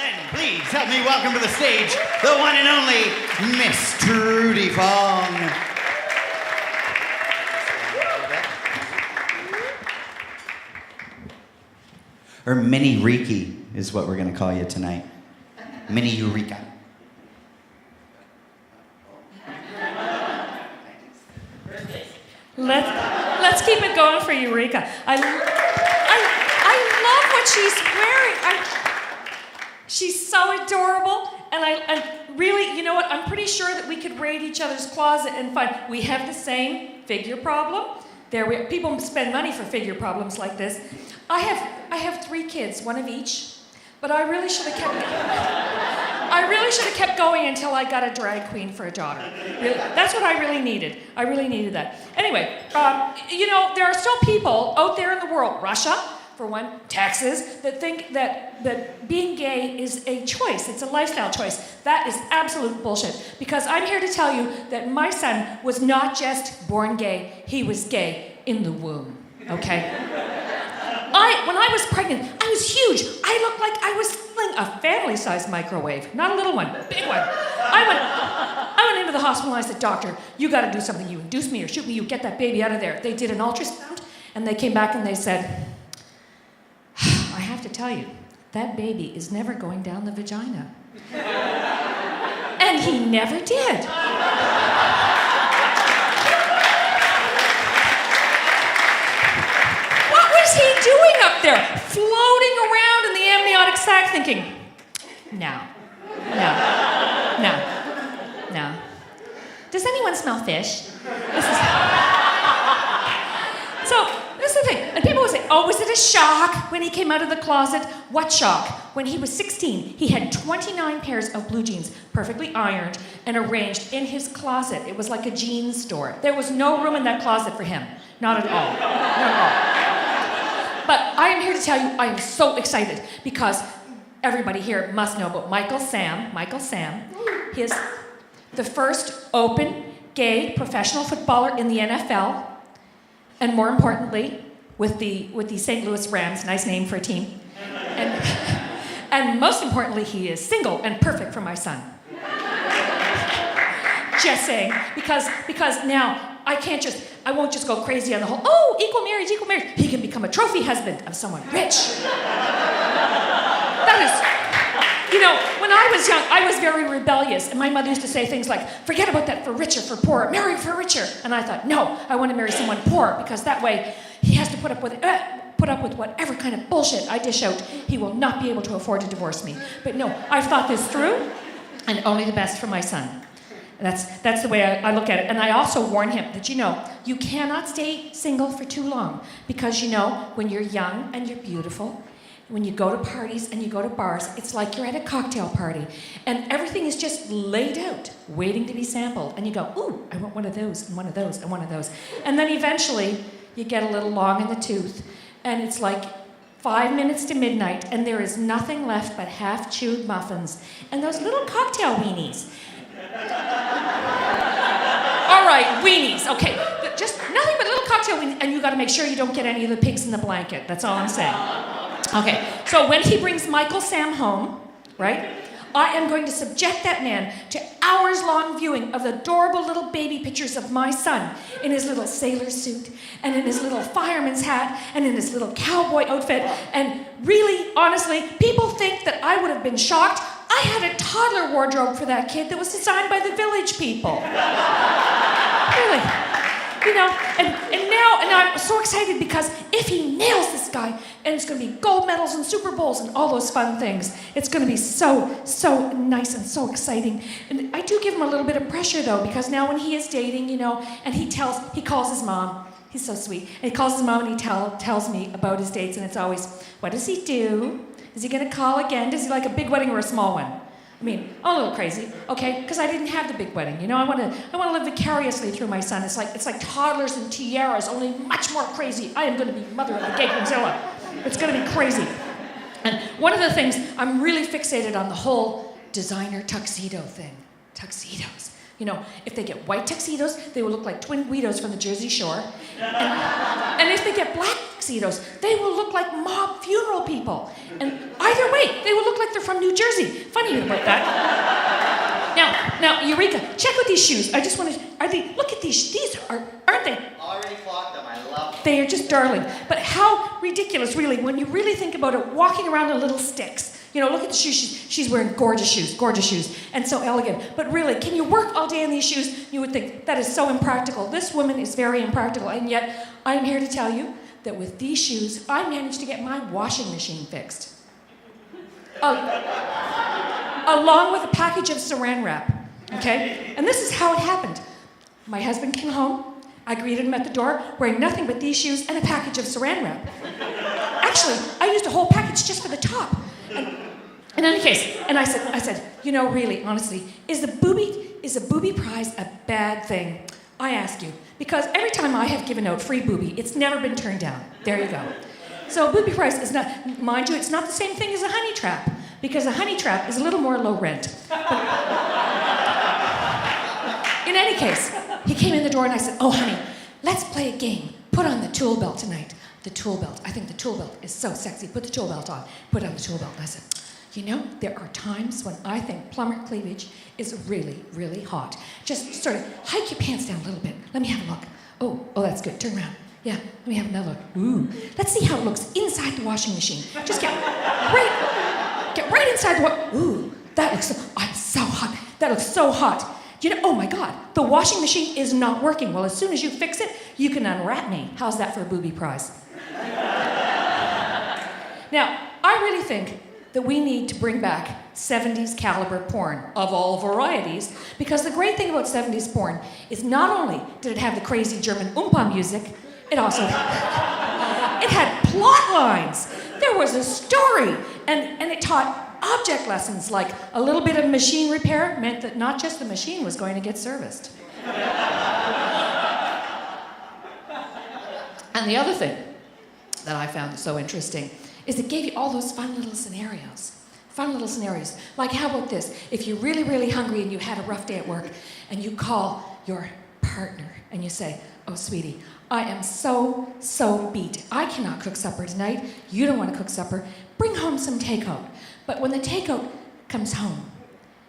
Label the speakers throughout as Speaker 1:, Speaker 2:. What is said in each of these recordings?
Speaker 1: Then please help me welcome to the stage the one and only Miss Trudy Fong. Or Mini Riki is what we're going to call you tonight. Mini Eureka.
Speaker 2: Let's keep it going for Eureka. I love what she's wearing. She's so adorable, and I really, you know what? I'm pretty sure that we could raid each other's closet and find we have the same figure problem. People spend money for figure problems like this. I have 3 kids, one of each, but I really should have kept going until I got a drag queen for a daughter. Really, that's what I really needed. I really needed that. Anyway, you know, there are still people out there in the world, Russia, for one, Texas, that think that being gay is a choice. It's a lifestyle choice. That is absolute bullshit. Because I'm here to tell you that my son was not just born gay, he was gay in the womb, okay? When I was pregnant, I was huge. I looked like I was filling a family-sized microwave, not a little one, a big one. I went into the hospital and I said, "Doctor, you got to do something. You induce me or shoot me. You get that baby out of there." They did an ultrasound, and they came back and they said, "I have to tell you, that baby is never going down the vagina." And he never did. What was he doing up there? Floating around in the amniotic sac thinking, no. Does anyone smell fish? So, this is the thing. And people would say, "Oh, was it a shock when he came out of the closet?" What shock? When he was 16, he had 29 pairs of blue jeans, perfectly ironed and arranged in his closet. It was like a jeans store. There was no room in that closet for him. Not at all. Not at all. But I am here to tell you, I am so excited because everybody here must know about Michael Sam. He is the first open gay professional footballer in the NFL. And more importantly, with the St. Louis Rams, nice name for a team. And most importantly, he is single and perfect for my son. Just saying, because now I won't just go crazy on the whole, oh, equal marriage. He can become a trophy husband of someone rich. That is, you know, when I was young, I was very rebellious, and my mother used to say things like, "Forget about that for richer, for poorer, marry for richer." And I thought, no, I want to marry someone poor, because that way he has to put up with whatever kind of bullshit I dish out. He will not be able to afford to divorce me. But no, I've thought this through, and only the best for my son. That's the way I look at it. And I also warn him that, you know, you cannot stay single for too long, because, you know, when you're young and you're beautiful, when you go to parties and you go to bars, it's like you're at a cocktail party, and everything is just laid out, waiting to be sampled. And you go, "Ooh, I want one of those, and one of those, and one of those." And then eventually, you get a little long in the tooth, and it's like 5 minutes to midnight, and there is nothing left but half-chewed muffins and those little cocktail weenies. All right, weenies, okay. But just nothing but little cocktail weenies, and you got to make sure you don't get any of the pigs in the blanket. That's all I'm saying. Okay, so when he brings Michael Sam home, right, I am going to subject that man to hours-long viewing of the adorable little baby pictures of my son in his little sailor suit and in his little fireman's hat and in his little cowboy outfit. And really, honestly, people think that I would have been shocked. I had a toddler wardrobe for that kid that was designed by the Village people. Really. You know, and now I'm so excited, because if he nails this guy, and it's going to be gold medals and Super Bowls and all those fun things, it's going to be so nice and so exciting. And I do give him a little bit of pressure, though, because now when he is dating, you know, and he calls his mom. He's so sweet. And he calls his mom and he tells me about his dates, and it's always, what does he do? Is he going to call again? Does he like a big wedding or a small one? I mean, I'm a little crazy, okay? Because I didn't have the big wedding. You know, I want to live vicariously through my son. It's like toddlers and tiaras, only much more crazy. I am going to be mother of the gay Godzilla. It's going to be crazy. And one of the things, I'm really fixated on the whole designer tuxedo thing. Tuxedos. You know, if they get white tuxedos, they will look like twin Guidos from the Jersey Shore. And if they get black tuxedos, they will look like mob funeral people. And either way, they will look like they're from New Jersey. Funny about that. Now, Eureka, check with these shoes. I just want to, look at these aren't they?
Speaker 1: Already clocked them, I love them.
Speaker 2: They are just darling. But how ridiculous, really, when you really think about it, walking around on little sticks. You know, look at the shoes. She's wearing gorgeous shoes, and so elegant. But really, can you work all day in these shoes? You would think that is so impractical. This woman is very impractical, and yet I am here to tell you that with these shoes, I managed to get my washing machine fixed. Along with a package of saran wrap, okay? And this is how it happened. My husband came home. I greeted him at the door wearing nothing but these shoes and a package of saran wrap. Actually, I used a whole package just for the top. And in any case, and I said, you know, really, honestly, is the booby prize a bad thing? I ask you, because every time I have given out free booby, it's never been turned down. There you go. So booby prize is not, mind you, it's not the same thing as a honey trap, because a honey trap is a little more low rent. But in any case, he came in the door and I said, oh, honey, let's play a game. Put on the tool belt tonight. The tool belt. I think the tool belt is so sexy. Put the tool belt on. Put on the tool belt. And I said, you know, there are times when I think plumber cleavage is really, really hot. Just sort of hike your pants down a little bit. Let me have a look. Oh, that's good. Turn around. Yeah, let me have another look. Ooh. Let's see how it looks inside the washing machine. Just get right inside the ooh, that looks I'm so hot. That looks so hot. You know, oh my God, the washing machine is not working. Well, as soon as you fix it, you can unwrap me. How's that for a booby prize? Now, I really think that we need to bring back 70s caliber porn of all varieties, because the great thing about 70s porn is not only did it have the crazy German Oompa music, it also it had plot lines. There was a story, and it taught object lessons, like a little bit of machine repair meant that not just the machine was going to get serviced. And the other thing that I found so interesting is it gave you all those fun little scenarios. Like, how about this? If you're really, really hungry and you had a rough day at work and you call your partner and you say, oh, sweetie, I am so beat. I cannot cook supper tonight. You don't want to cook supper. Bring home some takeout. But when the takeout comes home,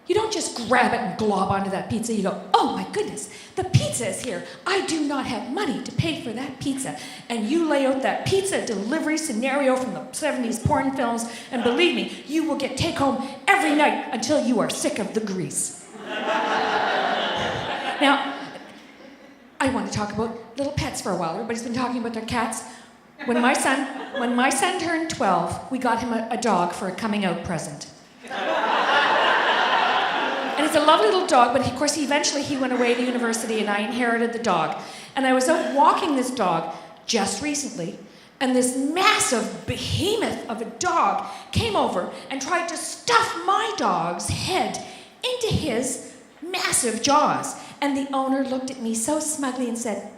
Speaker 2: you don't just grab it and glob onto that pizza. You go, oh my goodness, the pizza is here. I do not have money to pay for that pizza. And you lay out that pizza delivery scenario from the 70s porn films, and believe me, you will get take home every night until you are sick of the grease. Now, I want to talk about little pets for a while. Everybody's been talking about their cats. When my son turned 12, we got him a dog for a coming out present. And it's a lovely little dog, but of course eventually he went away to university and I inherited the dog. And I was out walking this dog just recently, and this massive behemoth of a dog came over and tried to stuff my dog's head into his massive jaws. And the owner looked at me so smugly and said,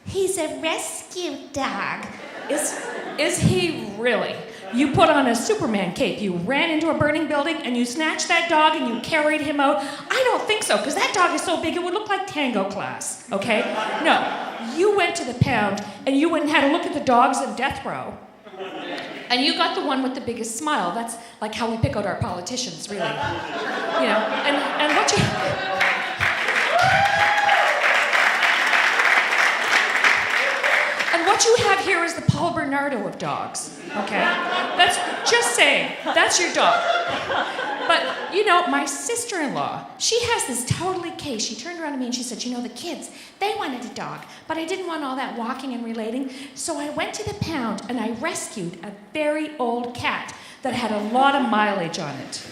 Speaker 2: he's a rescue dog. Is he really? You put on a Superman cape, you ran into a burning building, and you snatched that dog and you carried him out? I don't think so, because that dog is so big it would look like tango class, okay? No, you went to the pound and you went and had a look at the dogs in death row, and you got the one with the biggest smile. That's like how we pick out our politicians, really. You know, and what you... What you have here is the Paul Bernardo of dogs, okay? That's just saying, that's your dog. But, you know, my sister-in-law, she has this totally case. She turned around to me and she said, you know, the kids, they wanted a dog, but I didn't want all that walking and relating, so I went to the pound and I rescued a very old cat that had a lot of mileage on it.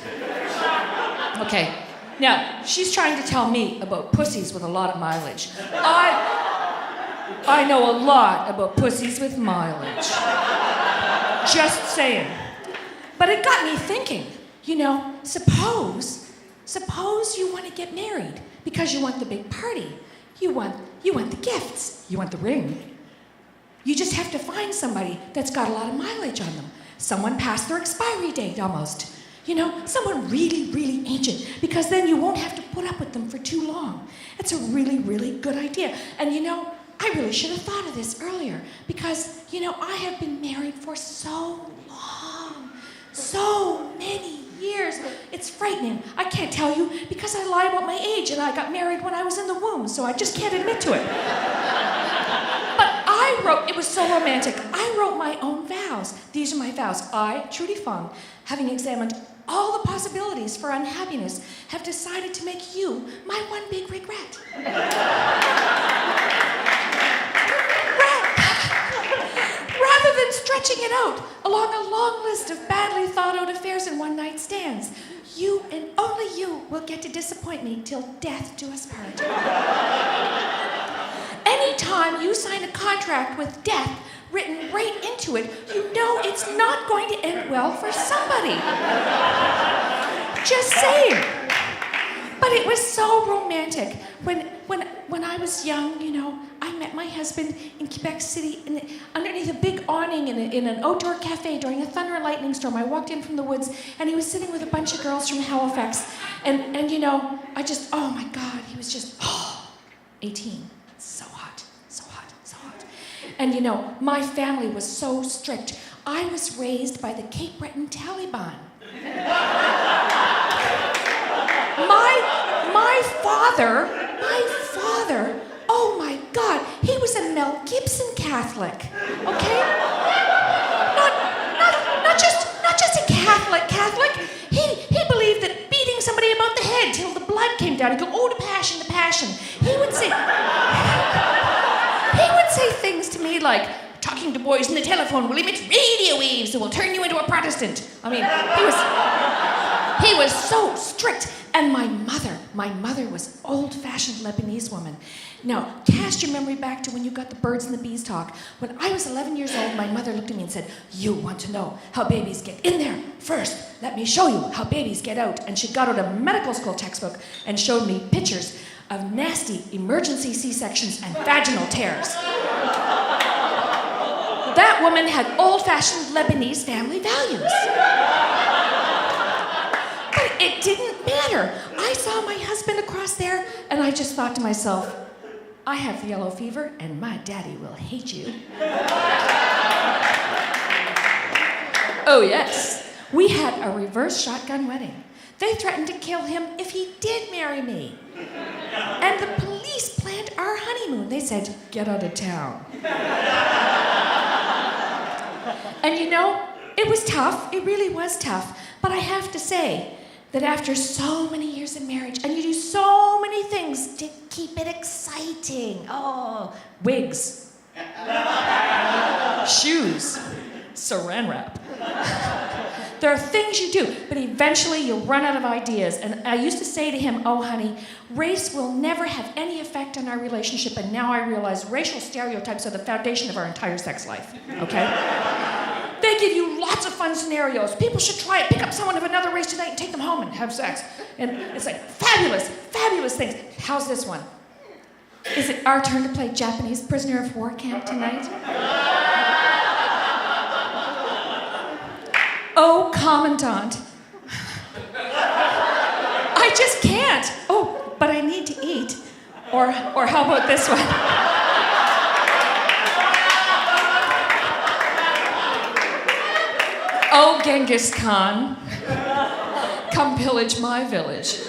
Speaker 2: Okay, now, she's trying to tell me about pussies with a lot of mileage. I know a lot about pussies with mileage. Just saying. But it got me thinking, you know, suppose you want to get married because you want the big party. You want the gifts. You want the ring. You just have to find somebody that's got a lot of mileage on them. Someone past their expiry date almost. You know, someone really, really ancient, because then you won't have to put up with them for too long. It's a really, really good idea. And you know, I really should have thought of this earlier, because You know, I have been married for so long, so many years. It's frightening. I can't tell you because I lie about my age and I got married when I was in the womb, so I just can't admit to it. But I wrote, it was so romantic, I wrote my own vows. These are my vows. I, Trudy Fong, having examined all the possibilities for unhappiness, have decided to make you my one big regret. Rather than stretching it out along a long list of badly thought out affairs and one-night stands, you and only you will get to disappoint me till death do us part. Anytime you sign a contract with death written right into it, you know it's not going to end well for somebody. Just saying. But it was so romantic. When I was young, you know, I met my husband in Quebec City underneath a big awning in an outdoor cafe during a thunder and lightning storm. I walked in from the woods, and he was sitting with a bunch of girls from Halifax. And you know, I just, oh my God, he was just, 18. So hot, so hot, so hot. And you know, my family was so strict. I was raised by the Cape Breton Taliban. My father, oh my God, he was a Mel Gibson Catholic, okay? Not just a Catholic. He believed that beating somebody about the head till the blood came down, he'd go, oh, the passion. He would say things to me like, talking to boys in the telephone will emit radio waves that will turn you into a Protestant. I mean, he was so strict. And my mother was old-fashioned Lebanese woman. Now, cast your memory back to when you got the birds and the bees talk. When I was 11 years old, my mother looked at me and said, you want to know how babies get in there? First, let me show you how babies get out. And she got out a medical school textbook and showed me pictures of nasty emergency C-sections and vaginal tears. That woman had old-fashioned Lebanese family values. But it didn't matter. I saw my husband across there, and I just thought to myself, I have yellow fever, and my daddy will hate you. Oh, yes. We had a reverse shotgun wedding. They threatened to kill him if he did marry me. And the police planned our honeymoon. They said, get out of town. And you know, it was tough. It really was tough. But I have to say that after so many years of marriage, and you do so many things to keep it exciting. Oh, wigs, shoes, saran wrap. There are things you do, but eventually you'll run out of ideas. And I used to say to him, oh, honey, race will never have any effect on our relationship. And now I realize racial stereotypes are the foundation of our entire sex life, okay? They give you lots of fun scenarios. People should try it. Pick up someone of another race tonight and take them home and have sex. And it's like fabulous, fabulous things. How's this one? Is it our turn to play Japanese prisoner of war camp tonight? Oh, Commandant. I just can't. Oh, but I need to eat. Or how about this one? Oh, Genghis Khan, come pillage my village.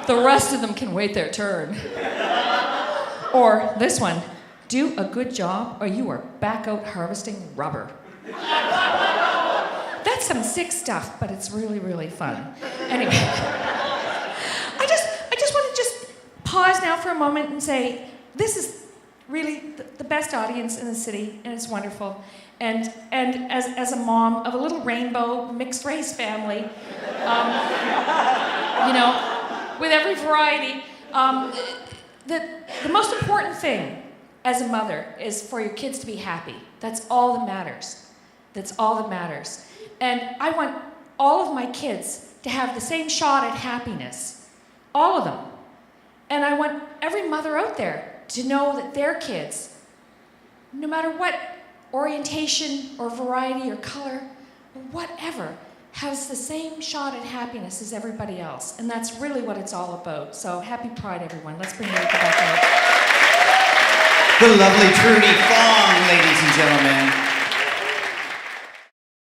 Speaker 2: The rest of them can wait their turn. Or this one, do a good job or you are back out harvesting rubber. That's some sick stuff, but it's really, really fun. Anyway, I just want to pause now for a moment and say, this is really the best audience in the city, and it's wonderful. And as a mom of a little rainbow mixed race family, you know, with every variety, the most important thing as a mother is for your kids to be happy. That's all that matters. That's all that matters. And I want all of my kids to have the same shot at happiness. All of them. And I want every mother out there to know that their kids, no matter what orientation or variety or color or whatever, has the same shot at happiness as everybody else. And that's really what it's all about. So happy Pride, everyone. Let's bring Erica back out.
Speaker 1: The lovely Trudy Fong, ladies and gentlemen.